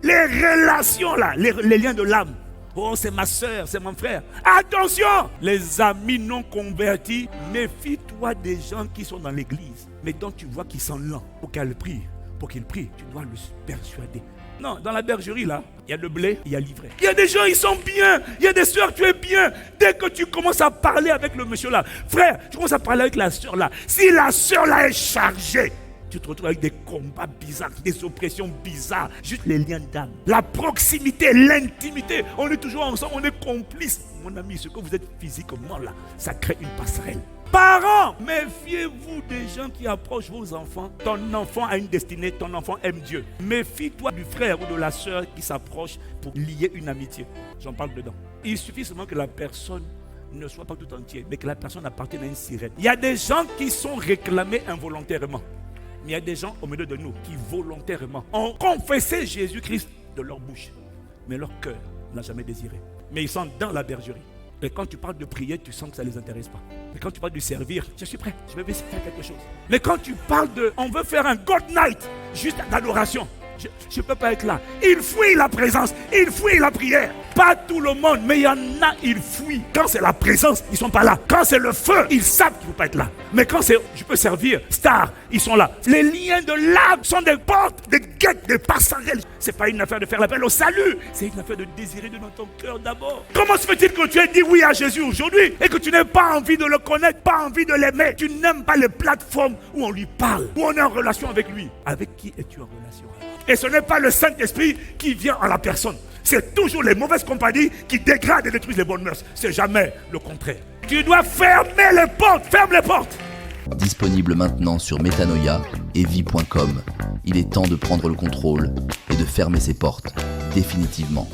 Les relations là, les liens de l'âme. Oh, c'est ma soeur, c'est mon frère. Attention, les amis non convertis, méfie-toi des gens qui sont dans l'église, mais dont tu vois qu'ils sont lents pour qu'elle prie. Pour qu'il prie, tu dois le persuader. Non, dans la bergerie là, il y a le blé, il y a l'ivraie. Il y a des gens, ils sont bien. Il y a des soeurs, tu es bien. Dès que tu commences à parler avec le monsieur là, frère, tu commences à parler avec la soeur là. Si la soeur là est chargée, tu te retrouves avec des combats bizarres, des oppressions bizarres, juste les liens d'âme. La proximité, l'intimité, on est toujours ensemble, on est complices. Mon ami, ce que vous êtes physiquement là, ça crée une passerelle. Parents, méfiez-vous des gens qui approchent vos enfants. Ton enfant a une destinée, ton enfant aime Dieu. Méfie-toi du frère ou de la soeur qui s'approche pour lier une amitié. J'en parle dedans. Il suffit seulement que la personne ne soit pas tout entière, mais que la personne appartienne à une sirène. Il y a des gens qui sont réclamés involontairement. Mais il y a des gens au milieu de nous qui volontairement ont confessé Jésus-Christ de leur bouche. Mais leur cœur n'a jamais désiré. Mais ils sont dans la bergerie. Et quand tu parles de prière, tu sens que ça ne les intéresse pas. Et quand tu parles de servir, je suis prêt, je vais faire quelque chose. Mais quand tu parles de, on veut faire un God Night, juste d'adoration, je ne peux pas être là. Il fuit la présence, il fuit la prière. Pas tout le monde, mais il y en a, ils fuient. Quand c'est la présence, ils ne sont pas là. Quand c'est le feu, ils savent qu'il ne faut pas être là. Mais quand c'est, je peux servir, star, ils sont là. Les liens de l'âme sont des portes, des guettes, des passerelles. Ce n'est pas une affaire de faire l'appel au salut. C'est une affaire de désirer dans ton cœur d'abord. Comment se fait-il que tu aies dit oui à Jésus aujourd'hui et que tu n'aies pas envie de le connaître, pas envie de l'aimer? Tu n'aimes pas les plateformes où on lui parle, où on est en relation avec lui. Avec qui es-tu en relation? Et ce n'est pas le Saint-Esprit qui vient en la personne. C'est toujours les mauvaises compagnies qui dégradent et détruisent les bonnes mœurs. C'est jamais le contraire. Tu dois fermer les portes. Ferme les portes. Disponible maintenant sur Metanoia et vie.com. Il est temps de prendre le contrôle et de fermer ses portes définitivement.